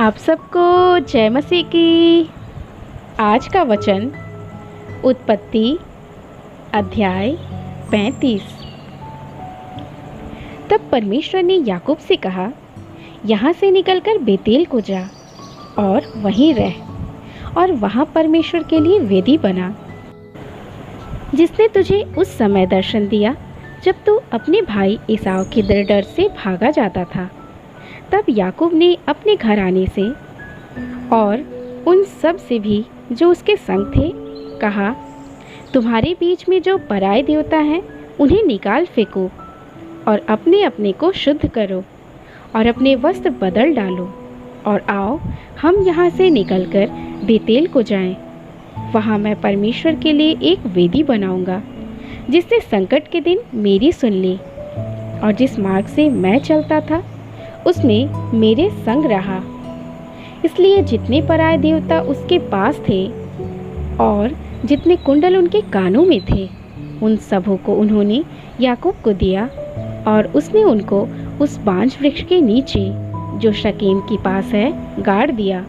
आप सबको जय मसीह की। आज का वचन उत्पत्ति अध्याय 35। तब परमेश्वर ने याकूब से कहा, यहाँ से निकलकर बेतेल को जा और वहीं रह और वहाँ परमेश्वर के लिए वेदी बना, जिसने तुझे उस समय दर्शन दिया जब तू अपने भाई एसाव के डर से भागा जाता था। तब याकूब ने अपने घर आने से और उन सब से भी जो उसके संग थे कहा, तुम्हारे बीच में जो पराये देवता हैं उन्हें निकाल फेंको और अपने अपने को शुद्ध करो और अपने वस्त्र बदल डालो और आओ हम यहाँ से निकलकर बेतेल को जाएं। वहाँ मैं परमेश्वर के लिए एक वेदी बनाऊंगा, जिसने संकट के दिन मेरी सुन ली और जिस मार्ग से मैं चलता था उसमें मेरे संग रहा। इसलिए जितने पराये देवता उसके पास थे और जितने कुंडल उनके कानों में थे, उन सबों को उन्होंने याकूब को दिया और उसने उनको उस बांज वृक्ष के नीचे जो शकेम के पास है गाड़ दिया।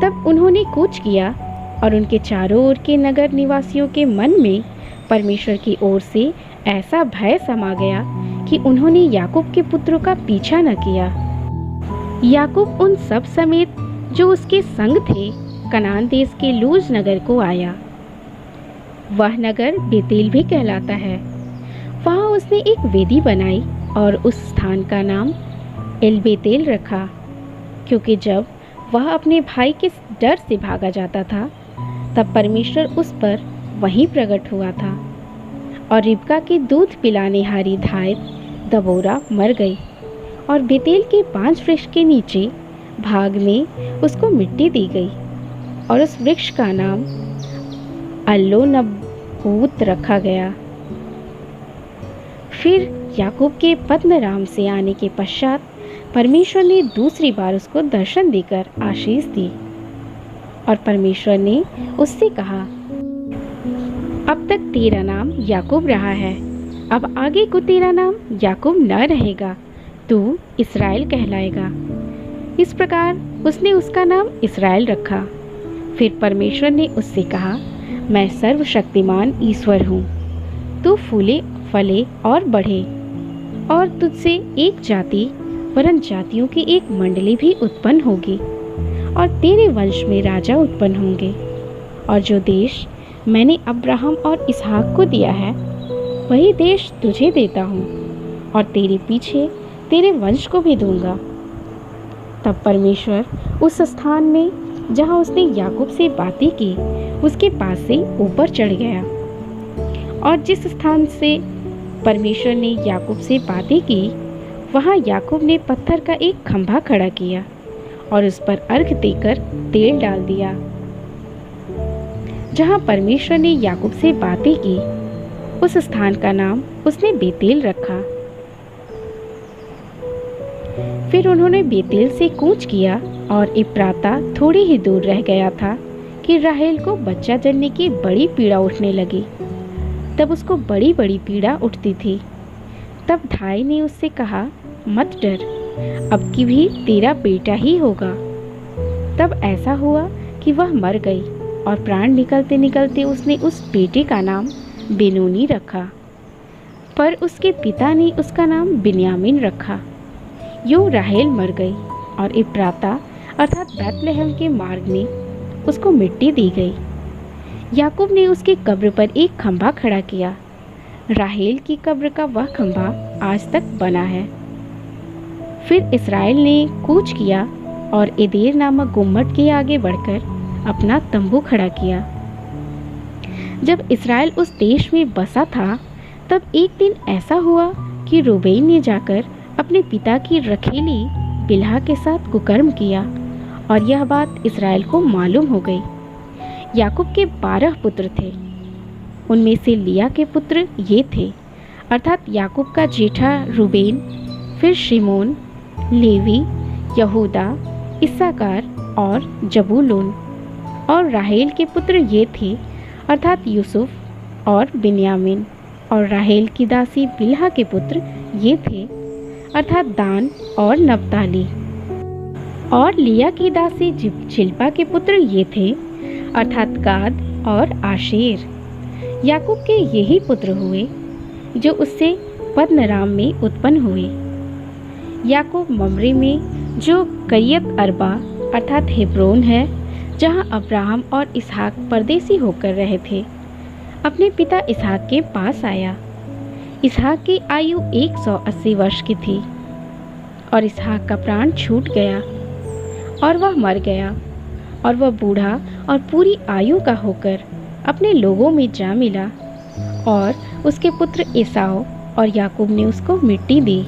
तब उन्होंने कूच किया और उनके चारों ओर के नगर निवासियों के मन में परमेश्वर की ओर से ऐसा भय समा गया कि उन्होंने याकूब के पुत्रों का पीछा न किया। याकूब उन सब समेत जो उसके संग थे कनान देश के लूज नगर को आया। वह नगर बेतेल भी कहलाता है। वहाँ उसने एक वेदी बनाई और उस स्थान का नाम एल बेतेल रखा, क्योंकि जब वह अपने भाई के डर से भागा जाता था तब परमेश्वर उस पर वहीं प्रकट हुआ था। और रिबका की दूध पिलाने हारी धाय दबोरा मर गई और बेतेल के बांज वृक्ष के नीचे भाग में उसको मिट्टी दी गई और उस वृक्ष का नाम अल्लो-नबूत रखा गया। फिर याकूब के पद्मराम से आने के पश्चात परमेश्वर ने दूसरी बार उसको दर्शन देकर आशीष दी और परमेश्वर ने उससे कहा, अब तक तेरा नाम याकूब रहा है, अब आगे को तेरा नाम याकूब न रहेगा, तू इस्राएल कहलाएगा। इस प्रकार उसने उसका नाम इस्राएल रखा। फिर परमेश्वर ने उससे कहा, मैं सर्वशक्तिमान ईश्वर हूँ, तू फूले फले और बढ़े और तुझसे एक जाति वरन जातियों की एक मंडली भी उत्पन्न होगी और तेरे वंश में राजा उत्पन्न होंगे। और जो देश मैंने अब्राहम और इसहाक को दिया है वही देश तुझे देता हूँ और तेरे पीछे तेरे वंश को भी दूंगा। तब परमेश्वर उस स्थान में जहाँ उसने याकूब से बातें की उसके पास से ऊपर चढ़ गया। और जिस स्थान से परमेश्वर ने याकूब से बातें की वहाँ याकूब ने पत्थर का एक खंभा खड़ा किया और उस पर अर्घ देकर तेल डाल दिया। जहाँ परमेश्वर ने याकूब से बातें की उस स्थान का नाम उसने बेतेल रखा। फिर उन्होंने बेतेल से कूच किया और इप्राता थोड़ी ही दूर रह गया था कि राहेल को बच्चा जनने की बड़ी पीड़ा उठने लगी। तब उसको बड़ी बड़ी पीड़ा उठती थी। तब धाई ने उससे कहा, मत डर, अब की भी तेरा बेटा ही होगा। तब ऐसा हुआ कि वह मर गई और प्राण निकलते निकलते उसने उस बेटे का नाम बेनोनी रखा, पर उसके पिता ने उसका नाम बिन्यामीन रखा। यूं राहेल मर गई और इप्राता अर्थात बैतलहम के मार्ग में उसको मिट्टी दी गई। याकूब ने उसकी कब्र पर एक खंभा खड़ा किया। राहेल की कब्र का वह खंभा आज तक बना है। फिर इस्राएल ने कूच किया और एदेर नामक गुम्मट के आगे बढ़कर अपना तंबू खड़ा किया। जब इस्राएल उस देश में बसा था तब एक दिन ऐसा हुआ कि रूबेन ने जाकर अपने पिता की रखैली बिल्हा के साथ कुकर्म किया और यह बात इस्राएल को मालूम हो गई। याकूब के 12 पुत्र थे। उनमें से लिया के पुत्र ये थे, अर्थात याकूब का जेठा रूबेन, फिर शिमोन, लेवी, यहूदा, इस्साकार और जबूलून। और राहेल के पुत्र ये थे, अर्थात यूसुफ और बिन्यामीन। और राहेल की दासी बिल्हा के पुत्र ये थे, अर्थात दान और नप्ताली। और लिया की दासी शिल्पा के पुत्र ये थे, अर्थात गाद और आशेर। याकूब के यही पुत्र हुए जो उससे पद्नराम में उत्पन्न हुए। याकूब ममरे में जो करियत अरबा अर्थात हेब्रोन है, जहाँ अब्राहम और इसहाक परदेसी होकर रहे थे, अपने पिता इसहाक के पास आया। इसहाक की आयु 180 वर्ष की थी और इसहाक का प्राण छूट गया और वह मर गया, और वह बूढ़ा और पूरी आयु का होकर अपने लोगों में जा मिला, और उसके पुत्र एसाव और याकूब ने उसको मिट्टी दी।